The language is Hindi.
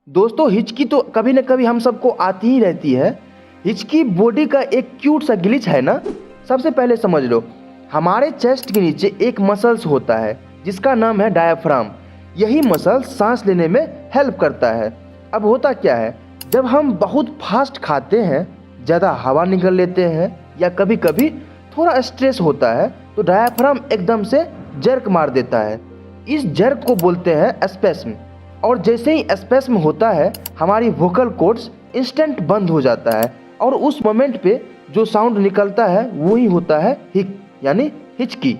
दोस्तों हिचकी तो कभी न कभी हम सबको आती ही रहती है। हिचकी बॉडी का एक क्यूट सा ग्लिच है ना। सबसे पहले समझ लो, हमारे चेस्ट के नीचे एक मसल्स होता है जिसका नाम है डायफ्राम। यही मसल सांस लेने में हेल्प करता है। अब होता क्या है, जब हम बहुत फास्ट खाते हैं, ज़्यादा हवा निकल लेते हैं या कभी कभी थोड़ा स्ट्रेस होता है तो डायफ्राम एकदम से जर्क मार देता है। इस जर्क को बोलते हैं स्पैस्म। और जैसे ही स्पैस्म होता है हमारी वोकल कॉर्ड्स इंस्टेंट बंद हो जाता है और उस मोमेंट पे जो साउंड निकलता है वही होता है हिक यानी हिचकी।